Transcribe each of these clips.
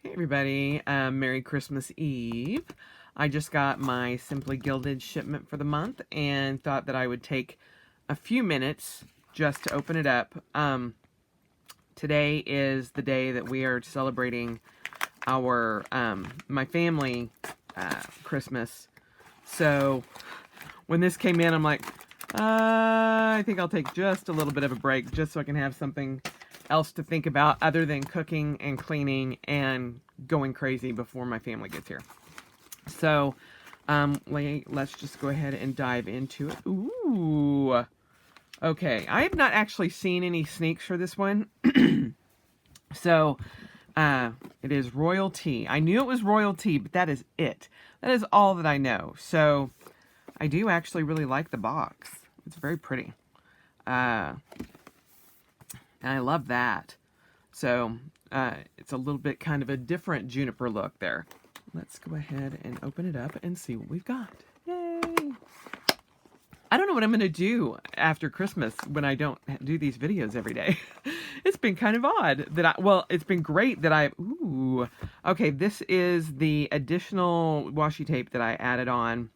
Hey everybody, Merry Christmas Eve. I just got my Simply Gilded shipment for the month and thought that I would take a few minutes just to open it up. Today is the day that we are celebrating our, my family, Christmas. So when this came in, I'm like, I think I'll take just a little bit of a break just so I can have something else to think about other than cooking and cleaning and going crazy before my family gets here. So let's just go ahead and dive into it. Ooh, okay, I have not actually seen any sneaks for this one. So it is royalty. I knew it was royalty, but that is it. That is all that I know. So I do actually really like the box. It's very pretty. And I love that. So it's a little bit kind of a different juniper look there. Let's go ahead and open it up and see what we've got. Yay! I don't know what I'm going to do after Christmas when I don't do these videos every day. It's been kind of odd that well, it's been great that ooh. Okay, this is the additional washi tape that I added on.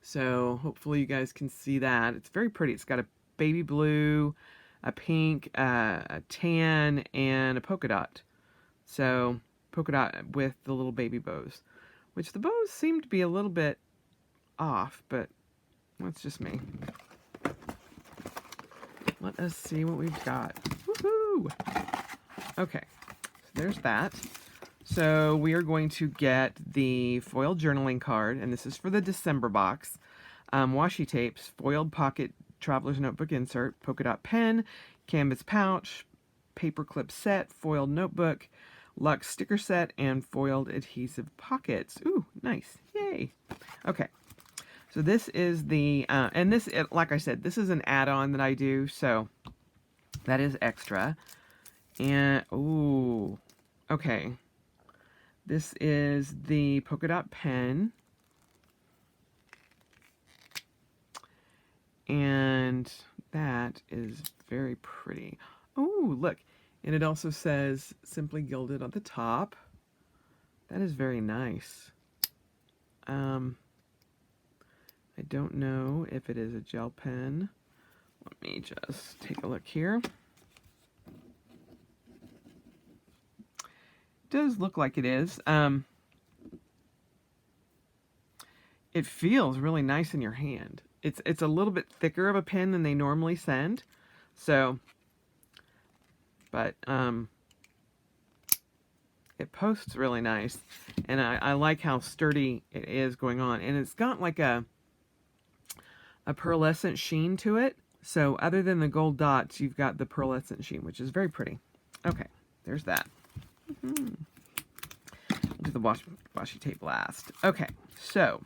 So hopefully you guys can see that. It's very pretty. It's got a baby blue, a pink, a tan, and a polka dot. So polka dot with the little baby bows, which the bows seem to be a little bit off, but that's just me. Let us see what we've got. Woohoo! Okay, so there's that. So we are going to get the foiled journaling card, and this is for the December box. Washi tapes, foiled pocket traveler's notebook insert, polka dot pen, canvas pouch, paper clip set, foiled notebook, luxe sticker set, and foiled adhesive pockets. Ooh, nice. Yay. Okay. So this is the, and this, like I said, this is an add-on that I do, so that is extra. And, ooh, okay. This is the polka dot pen. And that is very pretty. Oh, look. And it also says Simply Gilded on the top. That is very nice. I don't know if it is a gel pen. Let me just take a look here. It does look like it is. It feels really nice in your hand. It's a little bit thicker of a pen than they normally send. So, but it posts really nice. And I like how sturdy it is going on. And it's got like a pearlescent sheen to it. So other than the gold dots, you've got the pearlescent sheen, which is very pretty. Okay, there's that. Do the washi tape last. Okay, so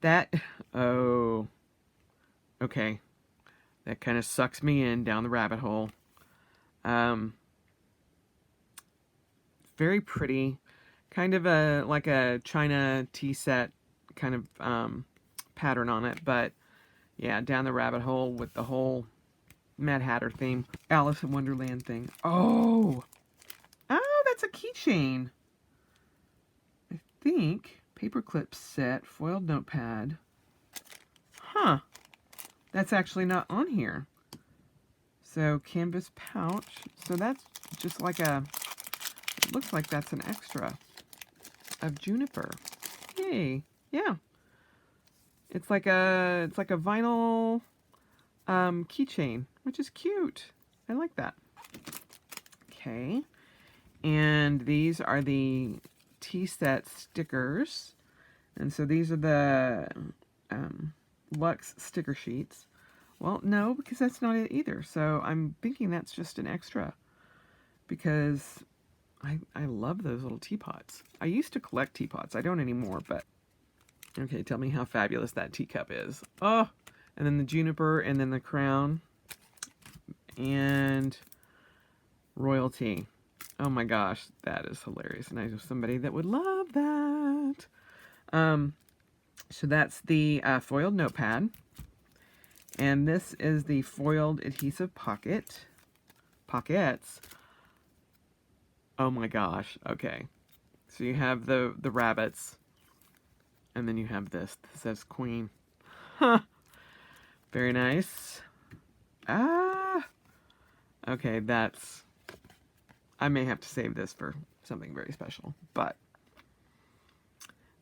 that, oh, okay, that kind of sucks me in down the rabbit hole. Very pretty, kind of like a China tea set kind of pattern on it, but yeah, down the rabbit hole with the whole Mad Hatter theme, Alice in Wonderland thing. Oh, that's a keychain. I think paperclip set, foiled notepad. Huh, that's actually not on here. So canvas pouch. So that's just like it looks like that's an extra of juniper. Yay, yeah. It's like a vinyl keychain, which is cute. I like that. Okay, and these are the tea set stickers, and so these are the luxe sticker sheets. Well, no, because that's not it either. So I'm thinking that's just an extra, because I love those little teapots. I used to collect teapots. I don't anymore, but okay, tell me how fabulous that teacup is. Oh, and then the juniper, and then the crown, and royalty. Oh my gosh, that is hilarious. And I know somebody that would love that. So that's the foiled notepad. And this is the foiled adhesive pockets. Oh my gosh. Okay. So you have the rabbits. And then you have this. This says Queen. Huh. Very nice. Ah. Okay, that's... I may have to save this for something very special. But...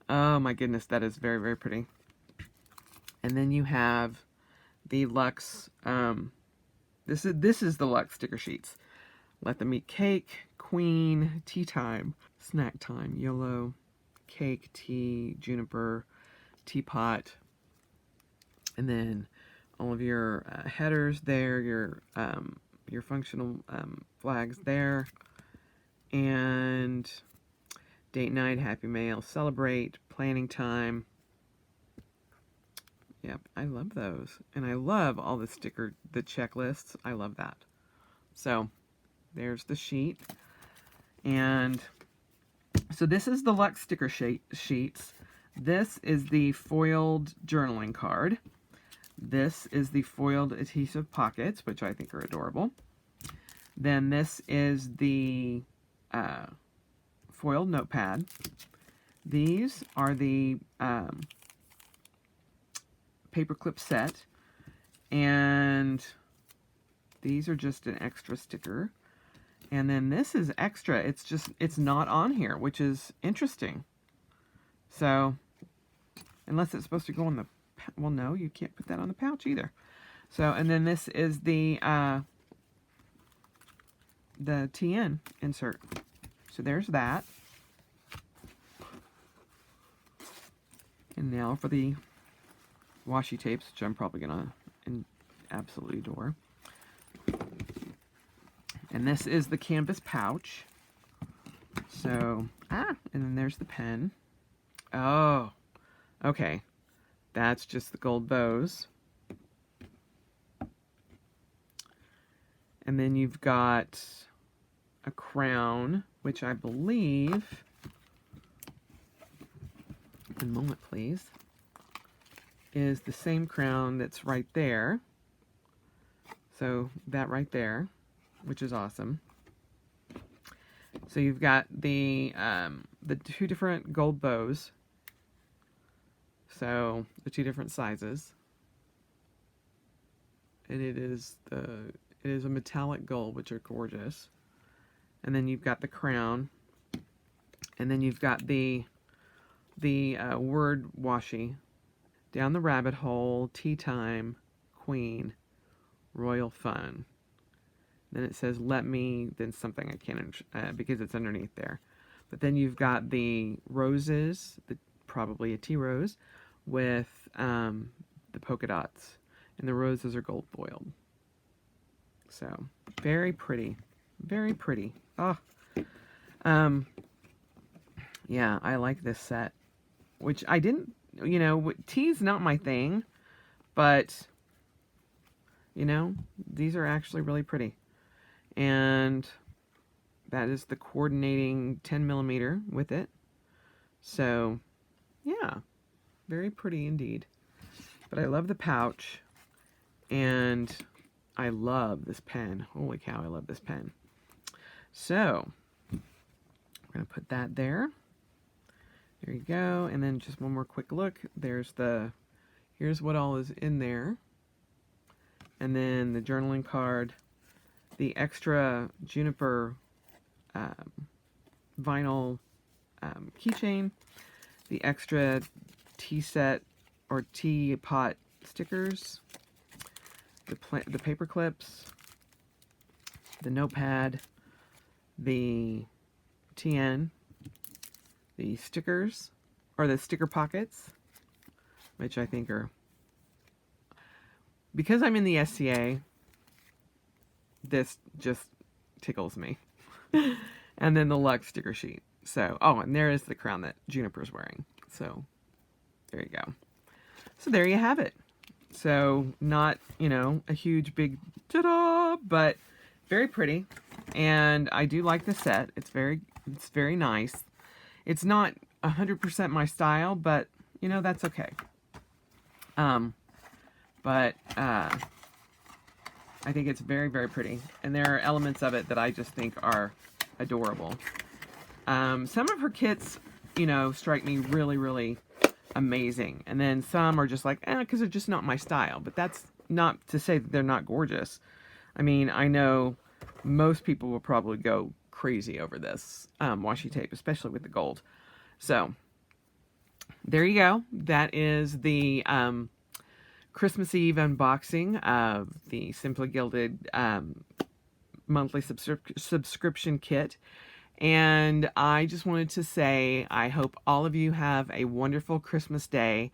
oh my goodness, that is very, very pretty. And then you have the Luxe... This is the Luxe sticker sheets. Let them eat cake, Queen, tea time, snack time, YOLO, cake, tea, juniper, teapot, and then all of your headers there, your functional flags there, and date night, happy mail, celebrate, planning time. Yep, I love those, and I love all the checklists. I love that. So there's the sheet, and so this is the Luxe sticker sheets. This is the foiled journaling card. This is the foiled adhesive pockets, which I think are adorable. Then this is the foiled notepad. These are the paperclip set, and these are just an extra sticker. And then this is extra. It's not on here, which is interesting. So, unless it's supposed to go on the, well, no, you can't put that on the pouch either. So, and then this is the TN insert. So there's that. And now for the washi tapes, which I'm probably gonna absolutely adore. And this is the canvas pouch. So, and then there's the pen. Oh, okay. That's just the gold bows. And then you've got a crown, which I believe, a moment please, is the same crown that's right there. So that right there, which is awesome. So you've got the two different gold bows. So the two different sizes. And it is a metallic gold, which are gorgeous. And then you've got the crown. And then you've got the word washi. Down the rabbit hole, tea time, Queen, royal fun. Then it says, let me, then something I can't, because it's underneath there. But then you've got the roses, probably a tea rose, with the polka dots. And the roses are gold foiled. So, very pretty. Very pretty. Oh. Yeah, I like this set. Which I didn't, tea's not my thing. But, these are actually really pretty. And that is the coordinating 10mm with it. So, yeah, very pretty indeed. But I love the pouch, and I love this pen. Holy cow, I love this pen. So, we're going to put that there. There you go. And then just one more quick look. Here's what all is in there. And then the journaling card. The extra juniper vinyl keychain, the extra tea set or teapot stickers, the paper clips, the notepad, the TN, the stickers, or the sticker pockets, which I think are, because I'm in the SCA, this just tickles me. And then the Luxe sticker sheet. So, and there is the crown that Juniper's wearing. So, there you go. So, there you have it. So, not, a huge big ta-da, but very pretty. And I do like the set. It's very nice. It's not 100% my style, but, that's okay. I think it's very, very pretty. And there are elements of it that I just think are adorable. Some of her kits, you know, strike me really, really amazing. And then some are just like, because they're just not my style. But that's not to say that they're not gorgeous. I mean, I know most people will probably go crazy over this washi tape, especially with the gold. So, there you go. That is the Christmas Eve unboxing of the Simply Gilded monthly subscription kit. And I just wanted to say, I hope all of you have a wonderful Christmas day,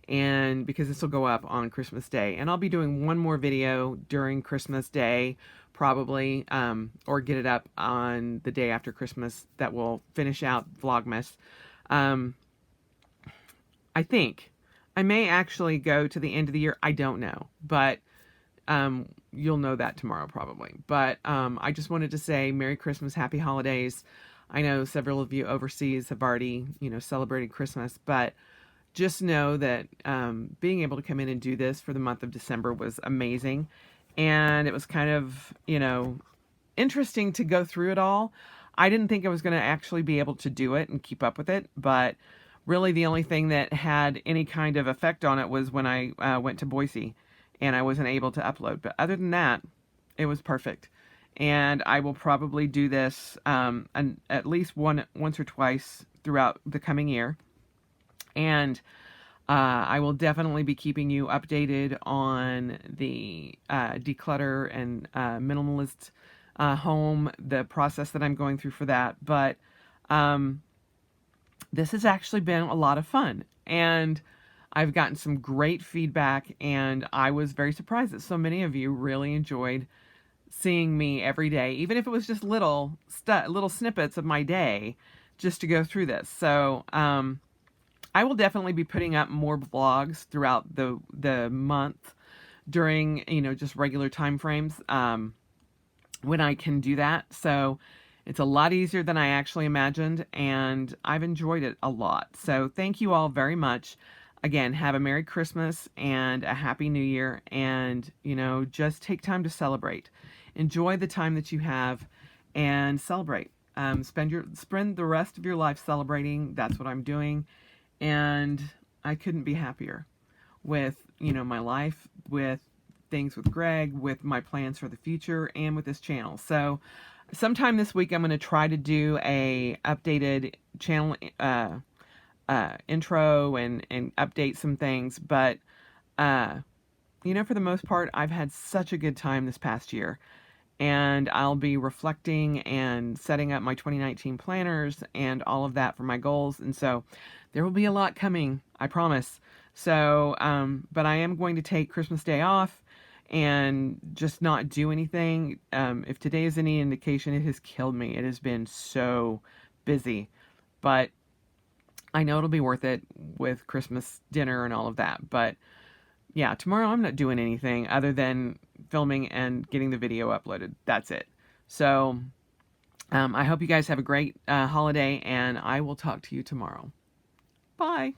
and because this will go up on Christmas Day. And I'll be doing one more video during Christmas Day, probably, or get it up on the day after Christmas that will finish out Vlogmas. I think I may actually go to the end of the year. I don't know, but you'll know that tomorrow probably. But I just wanted to say Merry Christmas, Happy Holidays. I know several of you overseas have already, you know, celebrated Christmas, but just know that being able to come in and do this for the month of December was amazing. And it was kind of, you know, interesting to go through it all. I didn't think I was going to actually be able to do it and keep up with it, but really the only thing that had any kind of effect on it was when I went to Boise and I wasn't able to upload. But other than that, it was perfect. And I will probably do this at least once or twice throughout the coming year. And I will definitely be keeping you updated on the declutter and minimalist home, the process that I'm going through for that. But this has actually been a lot of fun. And I've gotten some great feedback, and I was very surprised that so many of you really enjoyed seeing me every day, even if it was just little snippets of my day, just to go through this. So I will definitely be putting up more vlogs throughout the month during, you know, just regular time frames when I can do that. So it's a lot easier than I actually imagined, and I've enjoyed it a lot. So thank you all very much. Again, have a Merry Christmas and a Happy New Year, and, you know, just take time to celebrate. Enjoy the time that you have and celebrate. Spend the rest of your life celebrating. That's what I'm doing, and I couldn't be happier with, you know, my life, with things with Greg, with my plans for the future, and with this channel. So sometime this week I'm going to try to do a updated channel intro and update some things, but you know, for the most part, I've had such a good time this past year, and I'll be reflecting and setting up my 2019 planners and all of that for my goals, and so there will be a lot coming, I promise. So but I am going to take Christmas Day off and just not do anything. If today is any indication, it has killed me. It has been so busy, but I know it'll be worth it with Christmas dinner and all of that. But yeah, tomorrow I'm not doing anything other than filming and getting the video uploaded. That's it. So I hope you guys have a great holiday, and I will talk to you tomorrow. Bye.